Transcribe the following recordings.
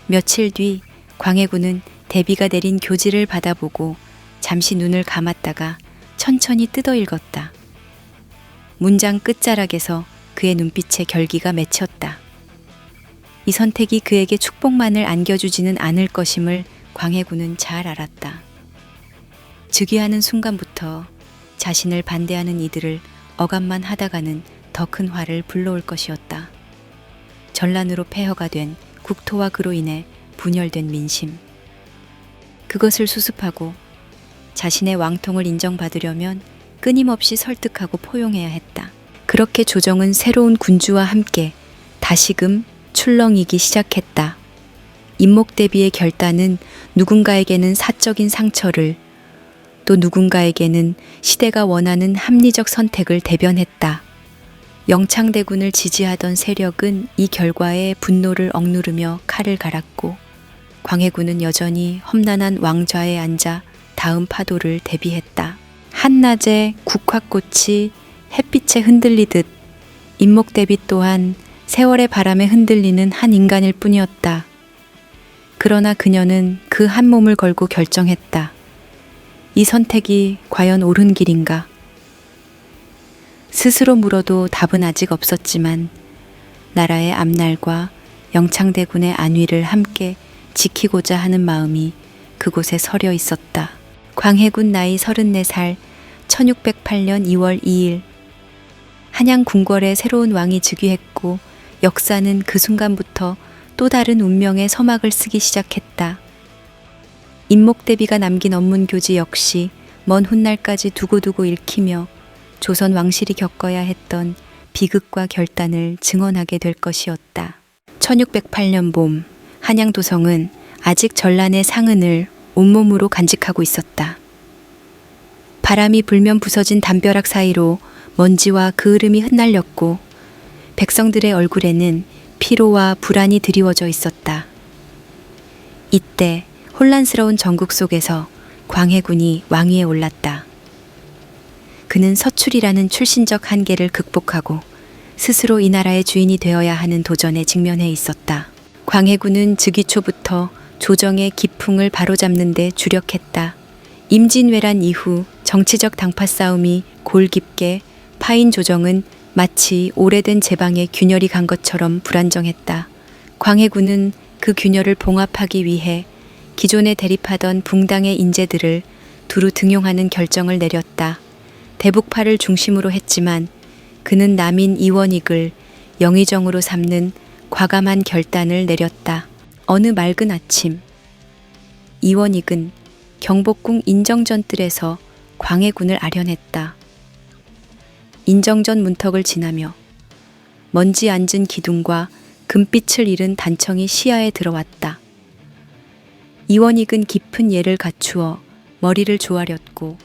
며칠 뒤 광해군은 대비가 내린 교지를 받아보고 잠시 눈을 감았다가 천천히 뜯어 읽었다. 문장 끝자락에서 그의 눈빛에 결기가 맺혔다. 이 선택이 그에게 축복만을 안겨주지는 않을 것임을 광해군은 잘 알았다. 즉위하는 순간부터 자신을 반대하는 이들을 억압만 하다가는 더 큰 화를 불러올 것이었다. 전란으로 폐허가 된 국토와 그로 인해 분열된 민심. 그것을 수습하고 자신의 왕통을 인정받으려면 끊임없이 설득하고 포용해야 했다. 그렇게 조정은 새로운 군주와 함께 다시금 출렁이기 시작했다. 임목대비의 결단은 누군가에게는 사적인 상처를, 또 누군가에게는 시대가 원하는 합리적 선택을 대변했다. 영창대군을 지지하던 세력은 이 결과에 분노를 억누르며 칼을 갈았고, 광해군은 여전히 험난한 왕좌에 앉아 다음 파도를 대비했다. 한낮에 국화꽃이 햇빛에 흔들리듯 임목대비 또한 세월의 바람에 흔들리는 한 인간일 뿐이었다. 그러나 그녀는 그 한 몸을 걸고 결정했다. 이 선택이 과연 옳은 길인가? 스스로 물어도 답은 아직 없었지만 나라의 앞날과 영창대군의 안위를 함께 지키고자 하는 마음이 그곳에 서려 있었다. 광해군 나이 34살 1608년 2월 2일 한양 궁궐에 새로운 왕이 즉위했고 역사는 그 순간부터 또 다른 운명의 서막을 쓰기 시작했다. 임목대비가 남긴 언문교지 역시 먼 훗날까지 두고두고 읽히며 조선 왕실이 겪어야 했던 비극과 결단을 증언하게 될 것이었다. 1608년 봄, 한양도성은 아직 전란의 상흔을 온몸으로 간직하고 있었다. 바람이 불면 부서진 담벼락 사이로 먼지와 그을음이 흩날렸고 백성들의 얼굴에는 피로와 불안이 드리워져 있었다. 이때 혼란스러운 전국 속에서 광해군이 왕위에 올랐다. 그는 서출이라는 출신적 한계를 극복하고 스스로 이 나라의 주인이 되어야 하는 도전에 직면해 있었다. 광해군은 즉위 초부터 조정의 기풍을 바로잡는 데 주력했다. 임진왜란 이후 정치적 당파 싸움이 골 깊게 파인 조정은 마치 오래된 제방에 균열이 간 것처럼 불안정했다. 광해군은 그 균열을 봉합하기 위해 기존에 대립하던 붕당의 인재들을 두루 등용하는 결정을 내렸다. 대북파를 중심으로 했지만 그는 남인 이원익을 영의정으로 삼는 과감한 결단을 내렸다. 어느 맑은 아침, 이원익은 경복궁 인정전 뜰에서 광해군을 아련했다. 인정전 문턱을 지나며 먼지 앉은 기둥과 금빛을 잃은 단청이 시야에 들어왔다. 이원익은 깊은 예를 갖추어 머리를 조아렸고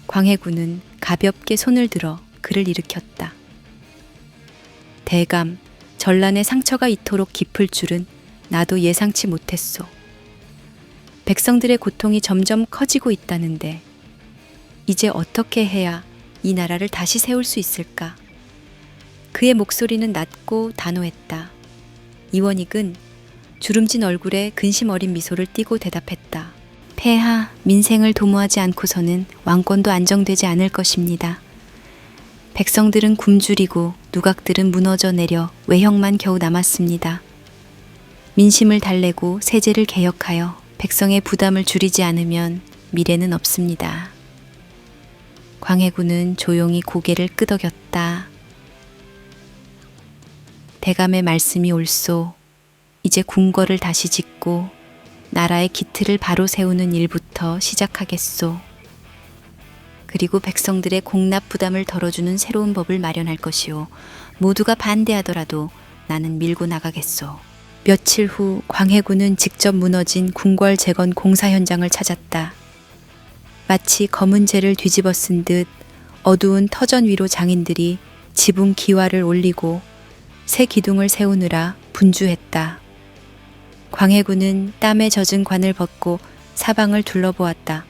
광해군은 가볍게 손을 들어 그를 일으켰다. 대감, 전란의 상처가 이토록 깊을 줄은 나도 예상치 못했소. 백성들의 고통이 점점 커지고 있다는데 이제 어떻게 해야 이 나라를 다시 세울 수 있을까? 그의 목소리는 낮고 단호했다. 이원익은 주름진 얼굴에 근심 어린 미소를 띠고 대답했다. 폐하, 민생을 도모하지 않고서는 왕권도 안정되지 않을 것입니다. 백성들은 굶주리고 누각들은 무너져 내려 외형만 겨우 남았습니다. 민심을 달래고 세제를 개혁하여 백성의 부담을 줄이지 않으면 미래는 없습니다. 광해군은 조용히 고개를 끄덕였다. 대감의 말씀이 옳소. 이제 궁궐을 다시 짓고 나라의 기틀을 바로 세우는 일부터 시작하겠소. 그리고 백성들의 공납 부담을 덜어주는 새로운 법을 마련할 것이오. 모두가 반대하더라도 나는 밀고 나가겠소. 며칠 후 광해군은 직접 무너진 궁궐 재건 공사 현장을 찾았다. 마치 검은 재를 뒤집어 쓴 듯 어두운 터전 위로 장인들이 지붕 기와를 올리고 새 기둥을 세우느라 분주했다. 광해군은 땀에 젖은 관을 벗고 사방을 둘러보았다.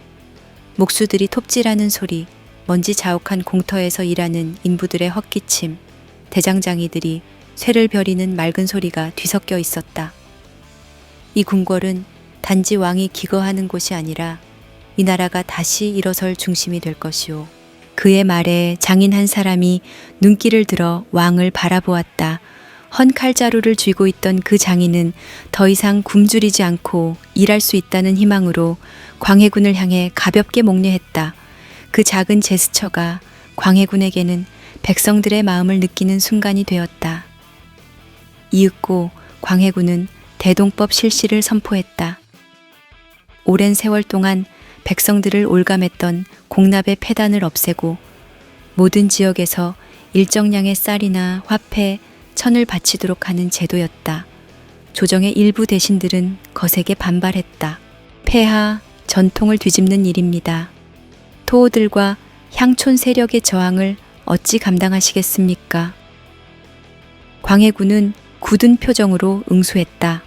목수들이 톱질하는 소리, 먼지 자욱한 공터에서 일하는 인부들의 헛기침, 대장장이들이 쇠를 벼리는 맑은 소리가 뒤섞여 있었다. 이 궁궐은 단지 왕이 기거하는 곳이 아니라 이 나라가 다시 일어설 중심이 될 것이오. 그의 말에 장인 한 사람이 눈길을 들어 왕을 바라보았다. 헌 칼자루를 쥐고 있던 그 장인은 더 이상 굶주리지 않고 일할 수 있다는 희망으로 광해군을 향해 가볍게 목례했다. 그 작은 제스처가 광해군에게는 백성들의 마음을 느끼는 순간이 되었다. 이윽고 광해군은 대동법 실시를 선포했다. 오랜 세월 동안 백성들을 올감했던 공납의 폐단을 없애고 모든 지역에서 일정량의 쌀이나 화폐, 천을 바치도록 하는 제도였다. 조정의 일부 대신들은 거세게 반발했다. 폐하, 전통을 뒤집는 일입니다. 토호들과 향촌 세력의 저항을 어찌 감당하시겠습니까? 광해군은 굳은 표정으로 응수했다.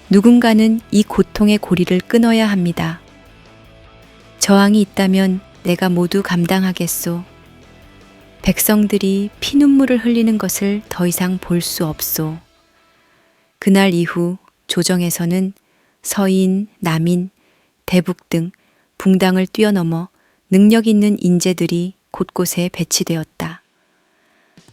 누군가는 이 고통의 고리를 끊어야 합니다. 저항이 있다면 내가 모두 감당하겠소. 백성들이 피눈물을 흘리는 것을 더 이상 볼 수 없소. 그날 이후 조정에서는 서인, 남인, 대북 등 붕당을 뛰어넘어 능력 있는 인재들이 곳곳에 배치되었다.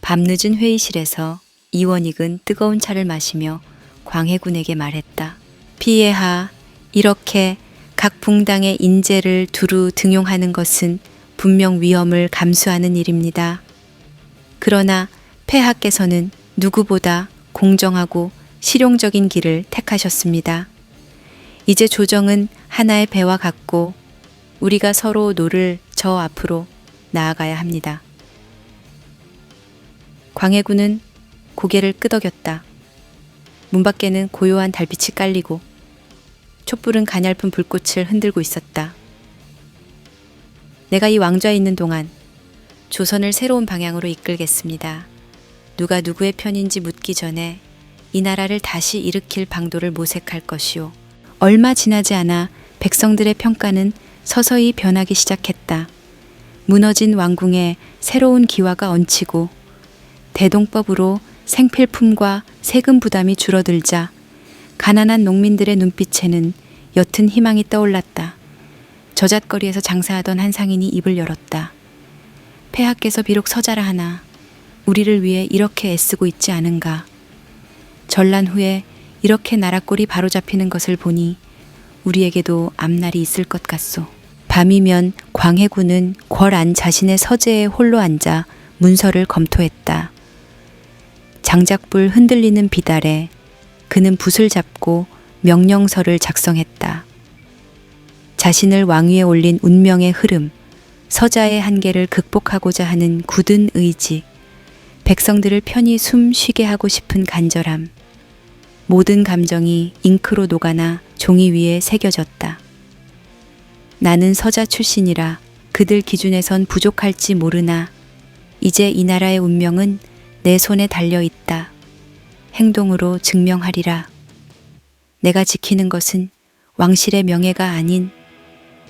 밤늦은 회의실에서 이원익은 뜨거운 차를 마시며 광해군에게 말했다. 피예하, 이렇게 각 붕당의 인재를 두루 등용하는 것은 분명 위험을 감수하는 일입니다. 그러나 폐하께서는 누구보다 공정하고 실용적인 길을 택하셨습니다. 이제 조정은 하나의 배와 같고 우리가 서로 노를 저 앞으로 나아가야 합니다. 광해군은 고개를 끄덕였다. 문 밖에는 고요한 달빛이 깔리고 촛불은 가냘픈 불꽃을 흔들고 있었다. 내가 이 왕좌에 있는 동안 조선을 새로운 방향으로 이끌겠습니다. 누가 누구의 편인지 묻기 전에 이 나라를 다시 일으킬 방도를 모색할 것이오. 얼마 지나지 않아 백성들의 평가는 서서히 변하기 시작했다. 무너진 왕궁에 새로운 기와가 얹히고 대동법으로 생필품과 세금 부담이 줄어들자 가난한 농민들의 눈빛에는 옅은 희망이 떠올랐다. 저잣거리에서 장사하던 한 상인이 입을 열었다. 폐하께서 비록 서자라 하나 우리를 위해 이렇게 애쓰고 있지 않은가. 전란 후에 이렇게 나라꼴이 바로잡히는 것을 보니 우리에게도 앞날이 있을 것 같소. 밤이면 광해군은 궐 안 자신의 서재에 홀로 앉아 문서를 검토했다. 장작불 흔들리는 빛 아래 그는 붓을 잡고 명령서를 작성했다. 자신을 왕위에 올린 운명의 흐름, 서자의 한계를 극복하고자 하는 굳은 의지, 백성들을 편히 숨 쉬게 하고 싶은 간절함, 모든 감정이 잉크로 녹아나 종이 위에 새겨졌다. 나는 서자 출신이라 그들 기준에선 부족할지 모르나 이제 이 나라의 운명은 내 손에 달려 있다. 행동으로 증명하리라. 내가 지키는 것은 왕실의 명예가 아닌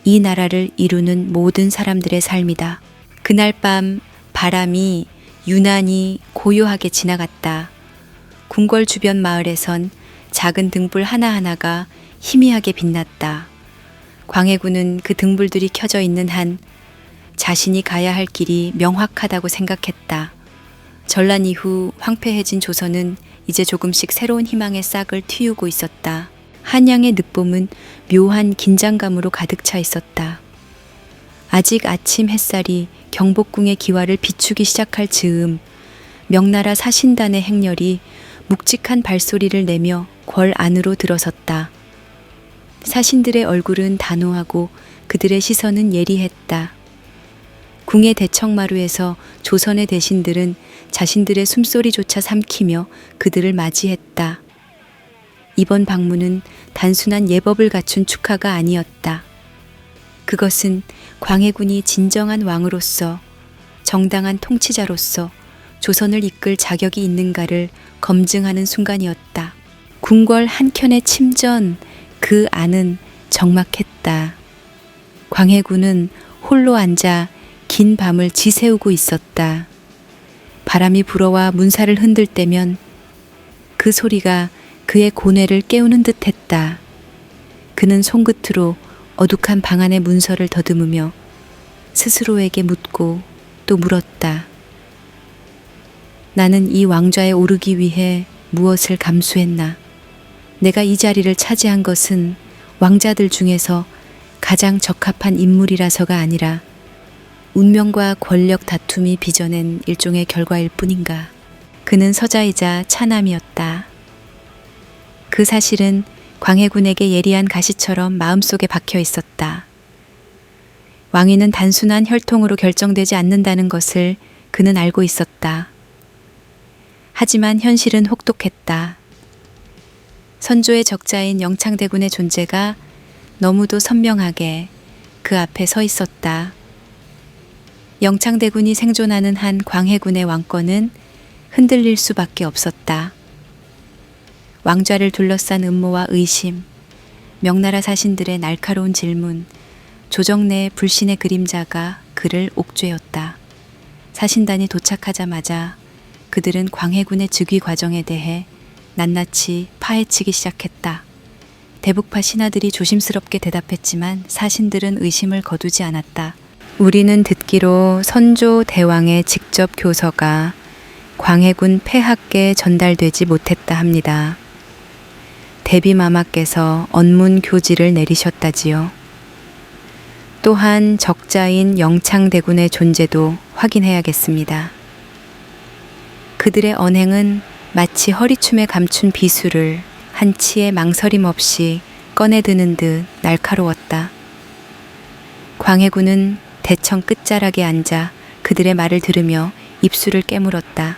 이 나라를 이루는 모든 사람들의 삶이다. 그날 밤 바람이 유난히 고요하게 지나갔다. 궁궐 주변 마을에선 작은 등불 하나하나가 희미하게 빛났다. 광해군은 그 등불들이 켜져 있는 한 자신이 가야 할 길이 명확하다고 생각했다. 전란 이후 황폐해진 조선은 이제 조금씩 새로운 희망의 싹을 틔우고 있었다. 한양의 늦봄은 묘한 긴장감으로 가득 차 있었다. 아직 아침 햇살이 경복궁의 기와를 비추기 시작할 즈음 명나라 사신단의 행렬이 묵직한 발소리를 내며 궐 안으로 들어섰다. 사신들의 얼굴은 단호하고 그들의 시선은 예리했다. 궁의 대청마루에서 조선의 대신들은 자신들의 숨소리조차 삼키며 그들을 맞이했다. 이번 방문은 단순한 예법을 갖춘 축하가 아니었다. 그것은 광해군이 진정한 왕으로서 정당한 통치자로서 조선을 이끌 자격이 있는가를 검증하는 순간이었다. 궁궐 한켠의 침전 그 안은 적막했다. 광해군은 홀로 앉아 긴 밤을 지새우고 있었다. 바람이 불어와 문사를 흔들 때면 그 소리가 그의 고뇌를 깨우는 듯 했다. 그는 손끝으로 어둑한 방 안의 문서를 더듬으며 스스로에게 묻고 또 물었다. 나는 이 왕좌에 오르기 위해 무엇을 감수했나? 내가 이 자리를 차지한 것은 왕자들 중에서 가장 적합한 인물이라서가 아니라 운명과 권력 다툼이 빚어낸 일종의 결과일 뿐인가? 그는 서자이자 차남이었다. 그 사실은 광해군에게 예리한 가시처럼 마음속에 박혀 있었다. 왕위는 단순한 혈통으로 결정되지 않는다는 것을 그는 알고 있었다. 하지만 현실은 혹독했다. 선조의 적자인 영창대군의 존재가 너무도 선명하게 그 앞에 서 있었다. 영창대군이 생존하는 한 광해군의 왕권은 흔들릴 수밖에 없었다. 왕좌를 둘러싼 음모와 의심, 명나라 사신들의 날카로운 질문, 조정 내의 불신의 그림자가 그를 옥죄었다. 사신단이 도착하자마자 그들은 광해군의 즉위 과정에 대해 낱낱이 파헤치기 시작했다. 대북파 신하들이 조심스럽게 대답했지만 사신들은 의심을 거두지 않았다. 우리는 듣기로 선조 대왕의 직접 교서가 광해군 폐하께 전달되지 못했다 합니다. 대비마마께서 언문 교지를 내리셨다지요. 또한 적자인 영창대군의 존재도 확인해야겠습니다. 그들의 언행은 마치 허리춤에 감춘 비수를 한치의 망설임 없이 꺼내드는 듯 날카로웠다. 광해군은 대청 끝자락에 앉아 그들의 말을 들으며 입술을 깨물었다.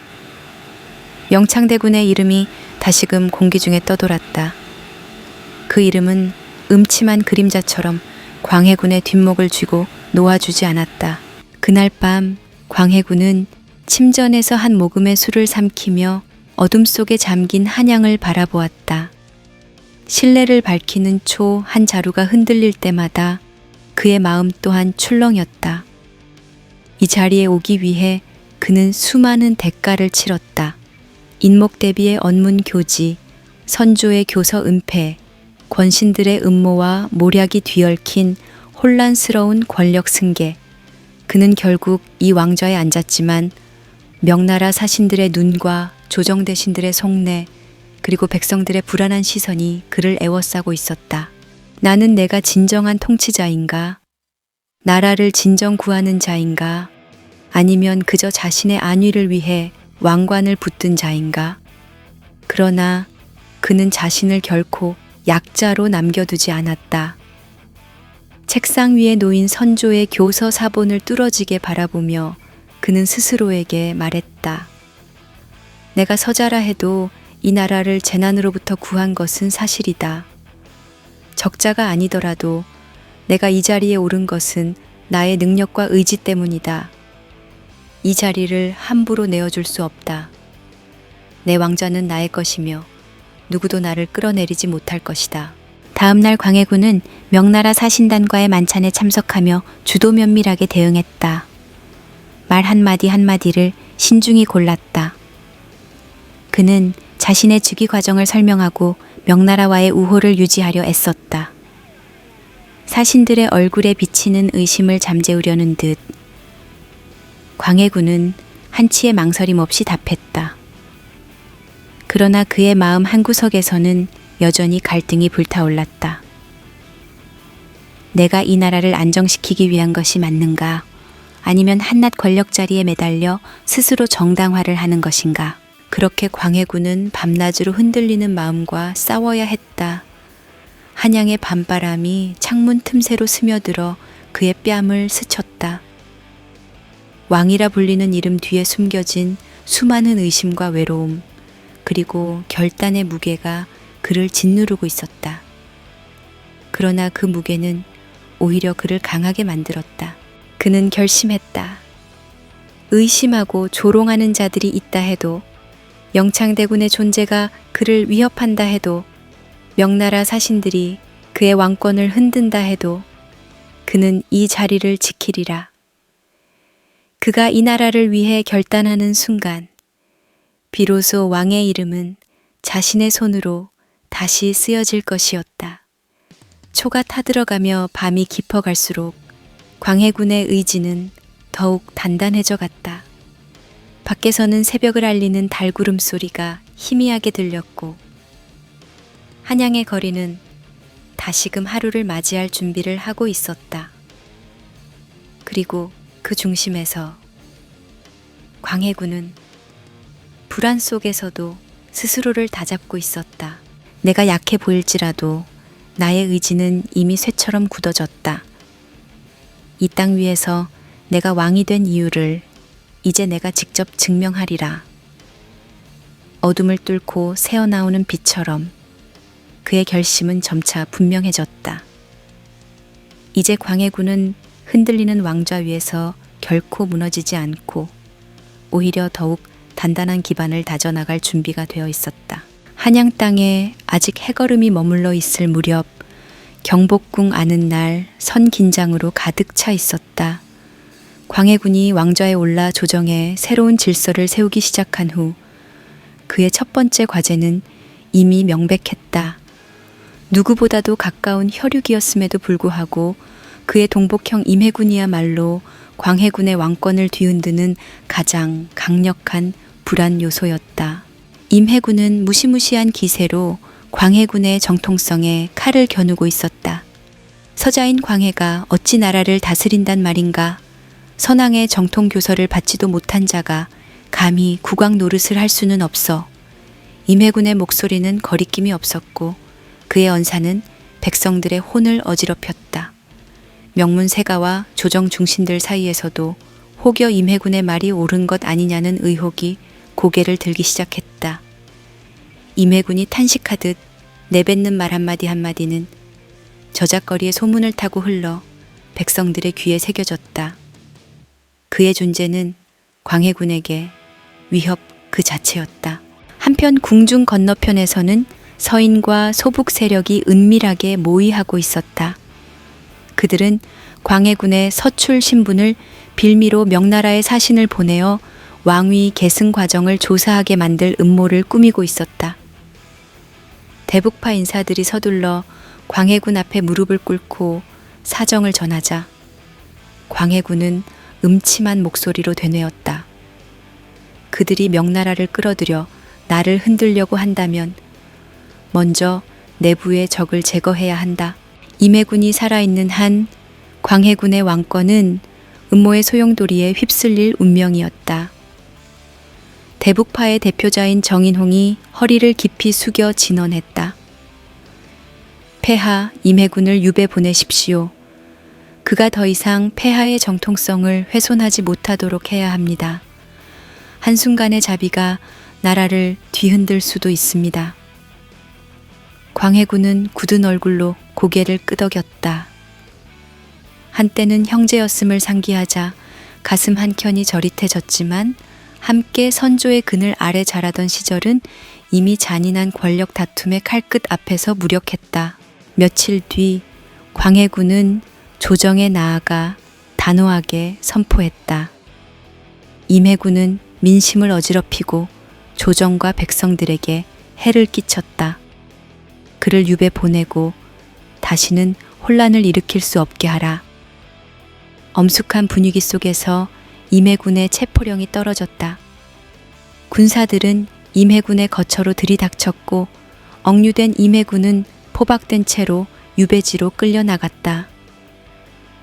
영창대군의 이름이 다시금 공기 중에 떠돌았다. 그 이름은 음침한 그림자처럼 광해군의 뒷목을 쥐고 놓아주지 않았다. 그날 밤 광해군은 침전에서 한 모금의 술을 삼키며 어둠 속에 잠긴 한양을 바라보았다. 신뢰를 밝히는 초 한 자루가 흔들릴 때마다 그의 마음 또한 출렁였다. 이 자리에 오기 위해 그는 수많은 대가를 치렀다. 인목 대비의 언문 교지, 선조의 교서 은폐, 권신들의 음모와 모략이 뒤얽힌 혼란스러운 권력 승계. 그는 결국 이 왕좌에 앉았지만 명나라 사신들의 눈과 조정 대신들의 속내, 그리고 백성들의 불안한 시선이 그를 애워싸고 있었다. 나는 내가 진정한 통치자인가? 나라를 진정 구하는 자인가? 아니면 그저 자신의 안위를 위해 왕관을 붙든 자인가? 그러나 그는 자신을 결코 약자로 남겨두지 않았다. 책상 위에 놓인 선조의 교서 사본을 뚫어지게 바라보며 그는 스스로에게 말했다. 내가 서자라 해도 이 나라를 재난으로부터 구한 것은 사실이다. 적자가 아니더라도 내가 이 자리에 오른 것은 나의 능력과 의지 때문이다. 이 자리를 함부로 내어줄 수 없다. 내 왕좌는 나의 것이며 누구도 나를 끌어내리지 못할 것이다. 다음 날 광해군은 명나라 사신단과의 만찬에 참석하며 주도 면밀하게 대응했다. 말 한마디 한마디를 신중히 골랐다. 그는 자신의 즉위 과정을 설명하고 명나라와의 우호를 유지하려 애썼다. 사신들의 얼굴에 비치는 의심을 잠재우려는 듯 광해군은 한치의 망설임 없이 답했다. 그러나 그의 마음 한구석에서는 여전히 갈등이 불타올랐다. 내가 이 나라를 안정시키기 위한 것이 맞는가? 아니면 한낱 권력 자리에 매달려 스스로 정당화를 하는 것인가? 그렇게 광해군은 밤낮으로 흔들리는 마음과 싸워야 했다. 한양의 밤바람이 창문 틈새로 스며들어 그의 뺨을 스쳤다. 왕이라 불리는 이름 뒤에 숨겨진 수많은 의심과 외로움, 그리고 결단의 무게가 그를 짓누르고 있었다. 그러나 그 무게는 오히려 그를 강하게 만들었다. 그는 결심했다. 의심하고 조롱하는 자들이 있다 해도, 영창대군의 존재가 그를 위협한다 해도, 명나라 사신들이 그의 왕권을 흔든다 해도 그는 이 자리를 지키리라. 그가 이 나라를 위해 결단하는 순간 비로소 왕의 이름은 자신의 손으로 다시 쓰여질 것이었다. 초가 타들어가며 밤이 깊어갈수록 광해군의 의지는 더욱 단단해져 갔다. 밖에서는 새벽을 알리는 달구름 소리가 희미하게 들렸고 한양의 거리는 다시금 하루를 맞이할 준비를 하고 있었다. 그리고 그 중심에서 광해군은 불안 속에서도 스스로를 다잡고 있었다. 내가 약해 보일지라도 나의 의지는 이미 쇠처럼 굳어졌다. 이 땅 위에서 내가 왕이 된 이유를 이제 내가 직접 증명하리라. 어둠을 뚫고 새어나오는 빛처럼 그의 결심은 점차 분명해졌다. 이제 광해군은 흔들리는 왕좌 위에서 결코 무너지지 않고 오히려 더욱 단단한 기반을 다져나갈 준비가 되어 있었다. 한양 땅에 아직 해걸음이 머물러 있을 무렵 경복궁 아는 날 선긴장으로 가득 차 있었다. 광해군이 왕좌에 올라 조정에 새로운 질서를 세우기 시작한 후 그의 첫 번째 과제는 이미 명백했다. 누구보다도 가까운 혈육이었음에도 불구하고 그의 동복형 임해군이야말로 광해군의 왕권을 뒤흔드는 가장 강력한 불안 요소였다. 임해군은 무시무시한 기세로 광해군의 정통성에 칼을 겨누고 있었다. 서자인 광해가 어찌 나라를 다스린단 말인가. 선왕의 정통 교서를 받지도 못한 자가 감히 국왕 노릇을 할 수는 없어. 임해군의 목소리는 거리낌이 없었고 그의 언사는 백성들의 혼을 어지럽혔다. 명문세가와 조정 중신들 사이에서도 혹여 임해군의 말이 옳은 것 아니냐는 의혹이 고개를 들기 시작했다. 임해군이 탄식하듯 내뱉는 말 한마디 한마디는 저작거리의 소문을 타고 흘러 백성들의 귀에 새겨졌다. 그의 존재는 광해군에게 위협 그 자체였다. 한편 궁중 건너편에서는 서인과 소북 세력이 은밀하게 모의하고 있었다. 그들은 광해군의 서출 신분을 빌미로 명나라의 사신을 보내어 왕위 계승 과정을 조사하게 만들 음모를 꾸미고 있었다. 대북파 인사들이 서둘러 광해군 앞에 무릎을 꿇고 사정을 전하자 광해군은 음침한 목소리로 되뇌었다. 그들이 명나라를 끌어들여 나를 흔들려고 한다면 먼저 내부의 적을 제거해야 한다. 임해군이 살아있는 한 광해군의 왕권은 음모의 소용돌이에 휩쓸릴 운명이었다. 대북파의 대표자인 정인홍이 허리를 깊이 숙여 진언했다. 폐하 임해군을 유배 보내십시오. 그가 더 이상 폐하의 정통성을 훼손하지 못하도록 해야 합니다. 한순간의 자비가 나라를 뒤흔들 수도 있습니다. 광해군은 굳은 얼굴로 고개를 끄덕였다. 한때는 형제였음을 상기하자 가슴 한켠이 저릿해졌지만 함께 선조의 그늘 아래 자라던 시절은 이미 잔인한 권력 다툼의 칼끝 앞에서 무력했다. 며칠 뒤 광해군은 조정에 나아가 단호하게 선포했다. 임해군은 민심을 어지럽히고 조정과 백성들에게 해를 끼쳤다. 그를 유배 보내고 다시는 혼란을 일으킬 수 없게 하라. 엄숙한 분위기 속에서 임해군의 체포령이 떨어졌다. 군사들은 임해군의 거처로 들이닥쳤고 억류된 임해군은 포박된 채로 유배지로 끌려나갔다.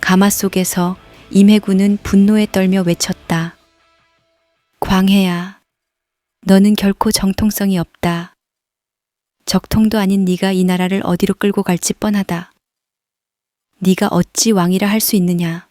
가마 속에서 임해군은 분노에 떨며 외쳤다. 광해야, 너는 결코 정통성이 없다. 적통도 아닌 네가 이 나라를 어디로 끌고 갈지 뻔하다. 네가 어찌 왕이라 할 수 있느냐.